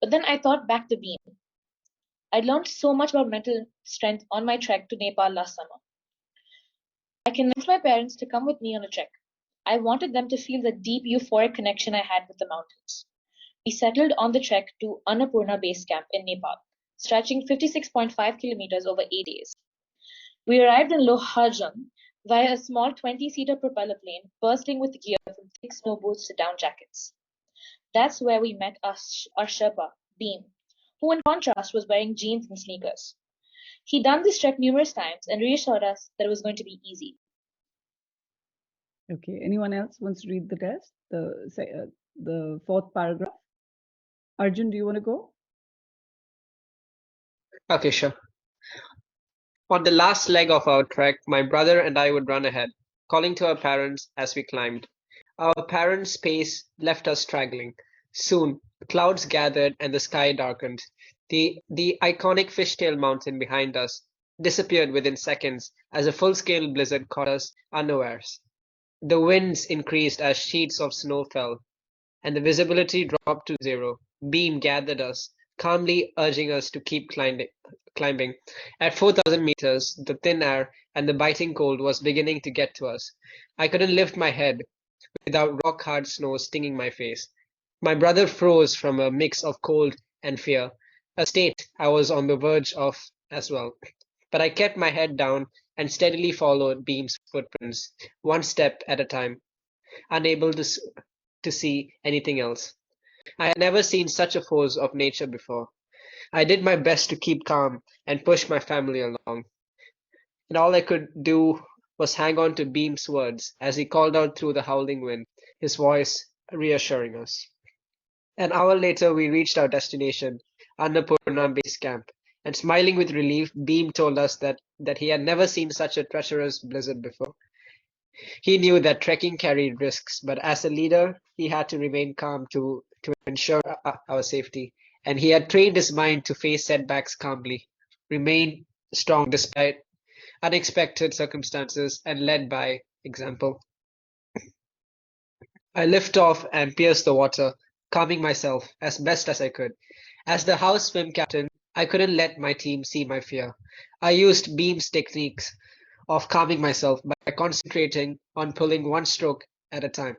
But then I thought back to Beam. I'd learned so much about mental strength on my trek to Nepal last summer. I convinced my parents to come with me on a trek. I wanted them to feel the deep euphoric connection I had with the mountains. We settled on the trek to Annapurna Base Camp in Nepal, stretching 56.5 kilometers over 8 days. We arrived in Loharjung via a small 20-seater propeller plane bursting with gear from thick snow boots to down jackets. That's where we met our Sherpa, Beam, who in contrast was wearing jeans and sneakers. He'd done this trek numerous times and reassured us that it was going to be easy. Okay, anyone else wants to read the test? The 4th paragraph. Arjun, do you want to go? Okay, sure. On the last leg of our trek, my brother and I would run ahead, calling to our parents as we climbed. Our parents' pace left us straggling. Soon, clouds gathered and the sky darkened. The iconic Fishtail Mountain behind us disappeared within seconds as a full-scale blizzard caught us unawares. The winds increased as sheets of snow fell, and the visibility dropped to zero. Beam gathered us, calmly urging us to keep climbing. At 4,000 meters, the thin air and the biting cold was beginning to get to us. I couldn't lift my head without rock-hard snow stinging my face. My brother froze from a mix of cold and fear, a state I was on the verge of as well. But I kept my head down and steadily followed Beam's footprints, one step at a time, unable to see anything else. I had never seen such a force of nature before. I did my best to keep calm and push my family along, and all I could do was hang on to Beam's words as he called out through the howling wind, his voice reassuring us. An hour later, we reached our destination, Annapurna Base Camp, and smiling with relief, Beam told us that he had never seen such a treacherous blizzard before. He knew that trekking carried risks, but as a leader, he had to remain calm to ensure our safety, and he had trained his mind to face setbacks calmly, remain strong despite unexpected circumstances, and led by example. I lift off and pierce the water, calming myself as best as I could. As the house swim captain, I couldn't let my team see my fear. I used Beam's techniques of calming myself by concentrating on pulling one stroke at a time.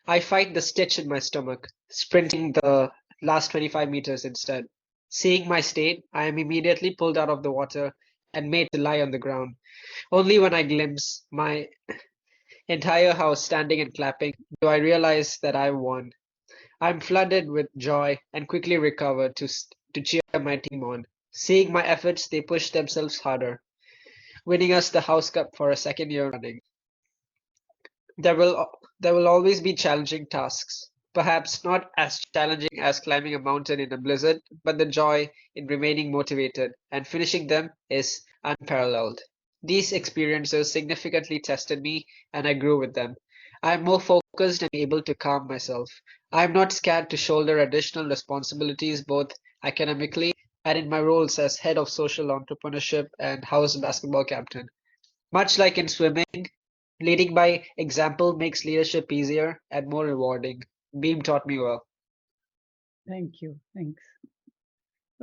I fight the stitch in my stomach, sprinting the last 25 meters instead. Seeing my state, I am immediately pulled out of the water and made to lie on the ground. Only when I glimpse my entire house standing and clapping do I realize that I won. I'm flooded with joy and quickly recover to cheer my team on. Seeing my efforts, they push themselves harder, winning us the House Cup for a second year running. There will always be challenging tasks, perhaps not as challenging as climbing a mountain in a blizzard, but the joy in remaining motivated and finishing them is unparalleled. These experiences significantly tested me and I grew with them. I am more focused and able to calm myself. I am not scared to shoulder additional responsibilities both academically and in my roles as head of social entrepreneurship and house basketball captain. Much like in swimming, leading by example makes leadership easier and more rewarding. Beam taught me well. Thank you. Thanks.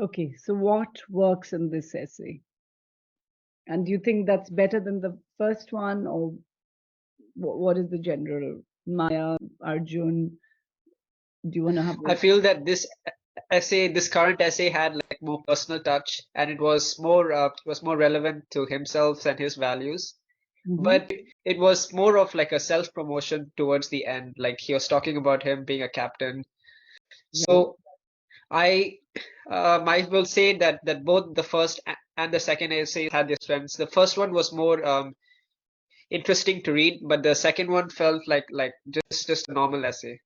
Okay, so what works in this essay? And do you think that's better than the first one, or what is the general? Maya, Arjun, do you want to have I feel that this current essay had like more personal touch, and it was more relevant to himself and his values. But it was more of like a self-promotion towards the end. Like he was talking about him being a captain. So I will say that both the first and the second essay had their strengths. The first one was more interesting to read, but the second one felt like just a normal essay.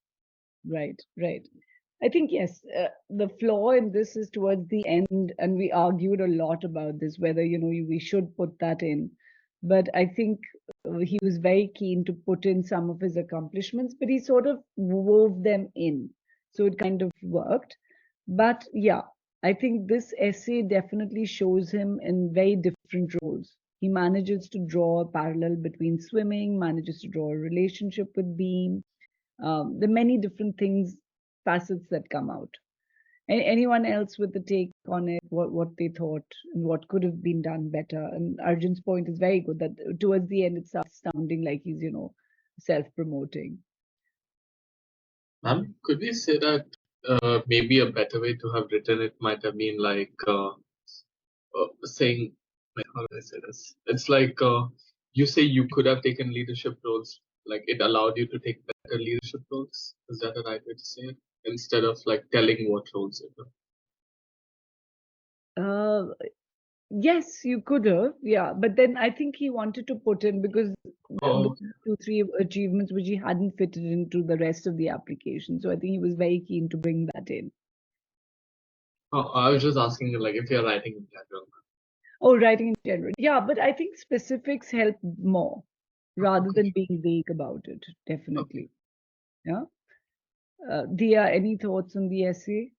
Right, right. I think yes, the flaw in this is towards the end, and we argued a lot about this, whether we should put that in. But I think he was very keen to put in some of his accomplishments, but he sort of wove them in, so it kind of worked. But yeah, I think this essay definitely shows him in very different roles. He manages to draw a parallel between swimming, manages to draw a relationship with Beam. There are many different things, facets that come out. Anyone else with the take on it, what they thought and what could have been done better? And Arjun's point is very good that towards the end it starts sounding like he's, self-promoting. Ma'am, could we say that maybe a better way to have written it might have been like saying, how do I say this? It's like you say you could have taken leadership roles, like it allowed you to take better leadership roles. Is that the right way to say it? Instead of like telling what roles it were. Yes, you could have, yeah. But then I think he wanted to put in, because there were 2-3 achievements which he hadn't fitted into the rest of the application. So I think he was very keen to bring that in. Oh, I was just asking, like, if you're writing in general. Oh, writing in general. Yeah, but I think specifics help more rather than being vague about it. Definitely. Yeah. Dia, any thoughts on the essay?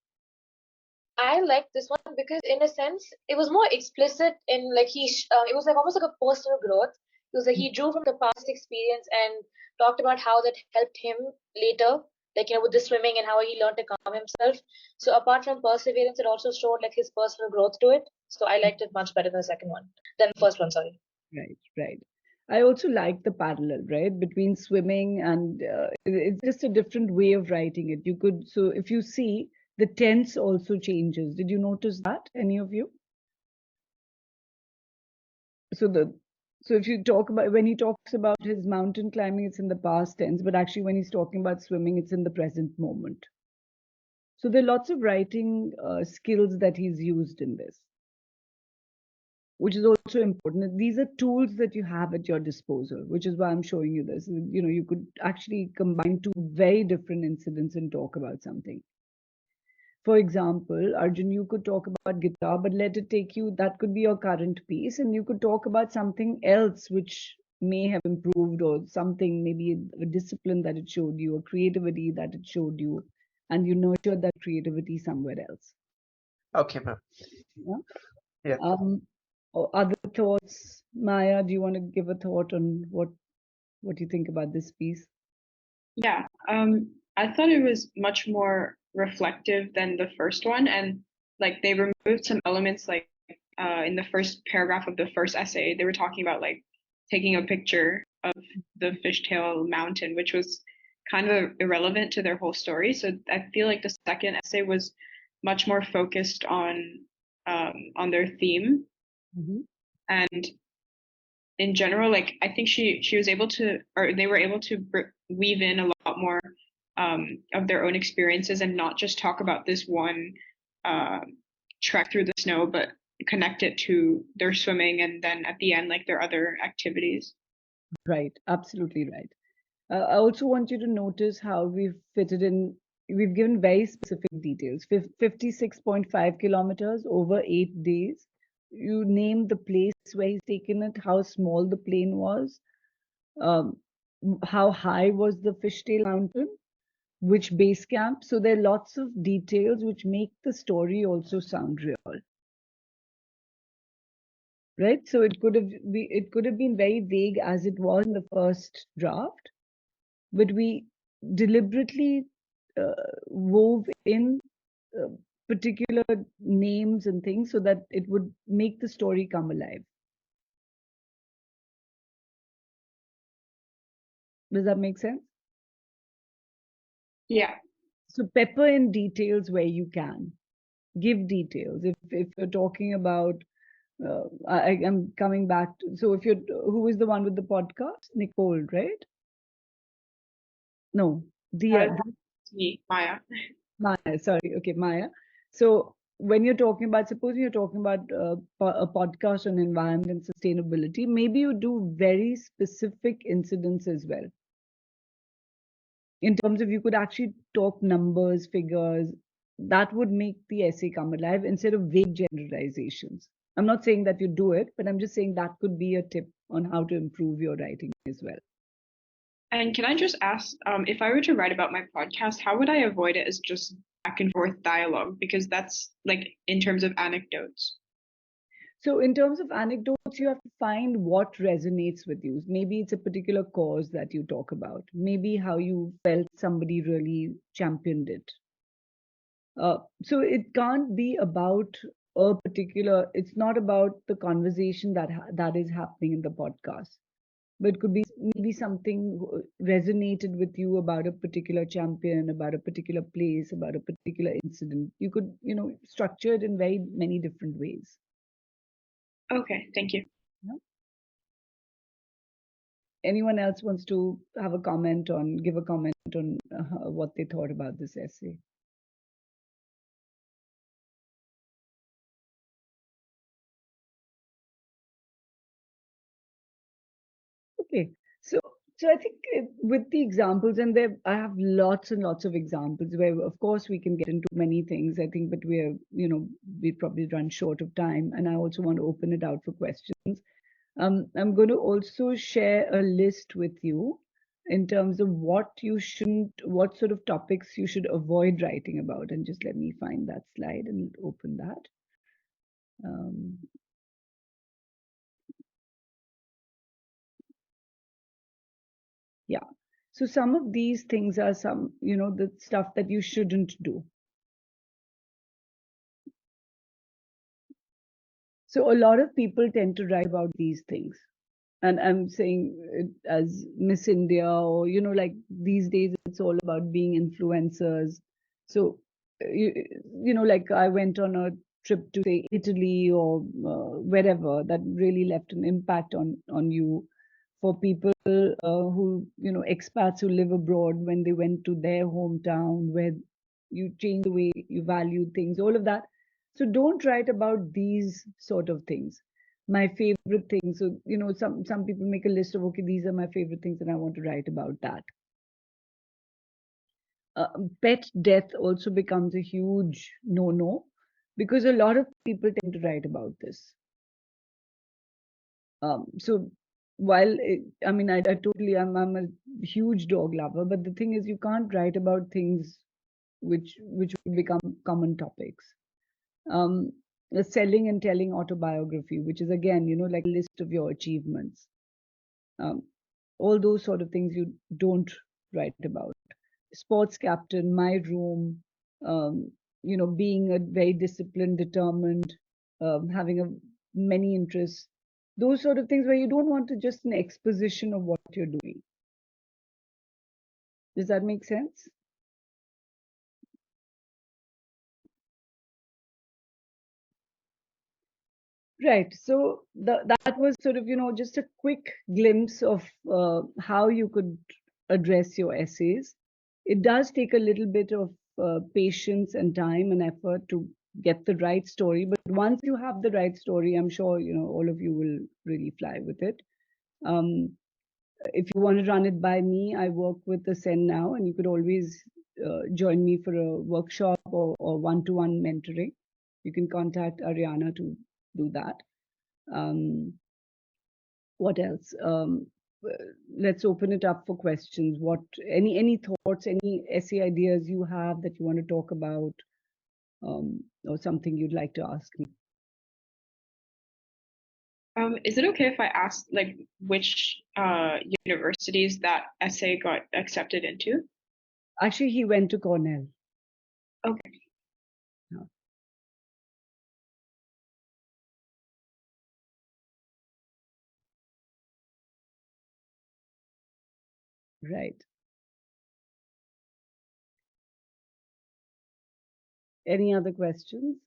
I like this one because, in a sense, it was more explicit in like it was like almost like a personal growth. It was like he drew from the past experience and talked about how that helped him later like, with the swimming and how he learned to calm himself. So apart from perseverance, it also showed like his personal growth to it. So I liked it much better than the second one, than the first one, sorry. Right, right. I also like the parallel, right, between swimming and it's just a different way of writing it. You could, so if you see, the tense also changes. Did you notice that, any of you? So so if you talk about, when he talks about his mountain climbing, it's in the past tense, but actually when he's talking about swimming, it's in the present moment. So there are lots of writing skills that he's used in this, which is also important. These are tools that you have at your disposal, which is why I'm showing you this. You could actually combine two very different incidents and talk about something. For example, Arjun, you could talk about guitar, but let it take you, that could be your current piece, and you could talk about something else which may have improved, or something, maybe a discipline that it showed you, a creativity that it showed you, and you nurtured that creativity somewhere else. Okay, ma'am. Yeah. Or other thoughts? Maya, do you want to give a thought on what you think about this piece? Yeah, I thought it was much more reflective than the first one, and like they removed some elements, like in the first paragraph of the first essay, they were talking about like taking a picture of the fishtail mountain, which was kind of irrelevant to their whole story. So I feel like the second essay was much more focused on their theme. Mm-hmm. And in general, like I think she was able to, or they were able to weave in a lot more of their own experiences, and not just talk about this one trek through the snow, but connect it to their swimming, and then at the end, like their other activities. Right, absolutely right. I also want you to notice how we've fitted in, we've given very specific details. 56.5 kilometers over 8 days. You name the place where he's taken it, how small the plane was, how high was the fishtail mountain, which base camp. So there are lots of details which make the story also sound real. Right? So it could have been very vague as it was in the first draft, but we deliberately wove in particular names and things so that it would make the story come alive. Does that make sense? Yeah. So pepper in details where you can. Give details. If you're talking about, I am coming back to, so if you're, who is the one with the podcast? Nicole, right? No, Maya. Maya, sorry. Okay, Maya. So when you're talking about, supposing you're talking about a podcast on environment and sustainability, maybe you do very specific incidents as well. In terms of, you could actually talk numbers, figures, that would make the essay come alive instead of vague generalizations. I'm not saying that you do it, but I'm just saying that could be a tip on how to improve your writing as well. And can I just ask, if I were to write about my podcast, how would I avoid it as just back and forth dialogue? Because that's like in terms of anecdotes. So in terms of anecdotes, you have to find what resonates with you. Maybe it's a particular cause that you talk about. Maybe how you felt somebody really championed it. So it can't be about a particular, it's not about the conversation that is happening in the podcast, but it could be maybe something resonated with you about a particular champion, about a particular place, about a particular incident. You could, structure it in very many different ways. Okay, thank you. Yeah. Anyone else wants to give a comment on what they thought about this essay? Okay, so I think with the examples, and there I have lots and lots of examples where, of course, we can get into many things. I think, but we probably run short of time, and I also want to open it out for questions. I'm going to also share a list with you in terms of what sort of topics you should avoid writing about. And just let me find that slide and open that. Yeah. So some of these things are some, the stuff that you shouldn't do. So a lot of people tend to write about these things. And I'm saying it as Miss India, or, like these days it's all about being influencers. So, like I went on a trip to say Italy or wherever that really left an impact on you. For people who, expats who live abroad, when they went to their hometown, where you change the way you value things, all of that. So don't write about these sort of things. My favorite things. So, some people make a list of, okay, these are my favorite things and I want to write about that. Pet death also becomes a huge no-no because a lot of people tend to write about this. So while I totally, I'm a huge dog lover, but the thing is, you can't write about things which would become common topics. The selling and telling autobiography, which is again, like a list of your achievements. All those sort of things you don't write about. Sports captain, my room, being a very disciplined, determined, having many interests. Those sort of things where you don't want to just an exposition of what you're doing. Does that make sense? Right. So that was sort of, just a quick glimpse of how you could address your essays. It does take a little bit of patience and time and effort to get the right story. But once you have the right story, I'm sure, all of you will really fly with it. If you want to run it by me, I work with the Sen now, and you could always join me for a workshop or one-to-one mentoring. You can contact Ariana to do that. What else? Let's open it up for questions. Any thoughts, any essay ideas you have that you want to talk about, or something you'd like to ask me? Is it okay if I ask like which universities that essay got accepted into? Actually, he went to Cornell. Okay. Yeah. Right. Any other questions?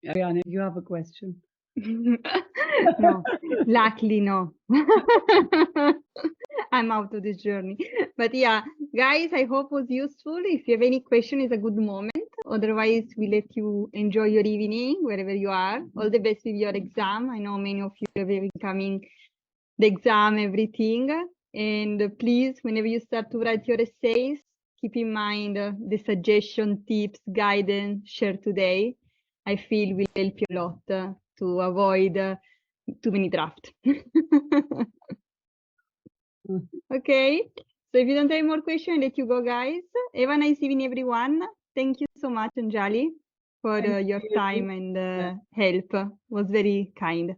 Ariana, you have a question? No, luckily no. I'm out of this journey. But yeah, guys, I hope it was useful. If you have any question, it's a good moment. Otherwise, we let you enjoy your evening wherever you are. All the best with your exam. I know many of you have coming the exam, everything. And please, whenever you start to write your essays, keep in mind the suggestion, tips, guidance shared today. I feel will help you a lot to avoid too many drafts. Okay, so if you don't have more questions, I'll let you go, guys. Have a nice evening, everyone. Thank you so much, Anjali, for your time and help. It was very kind.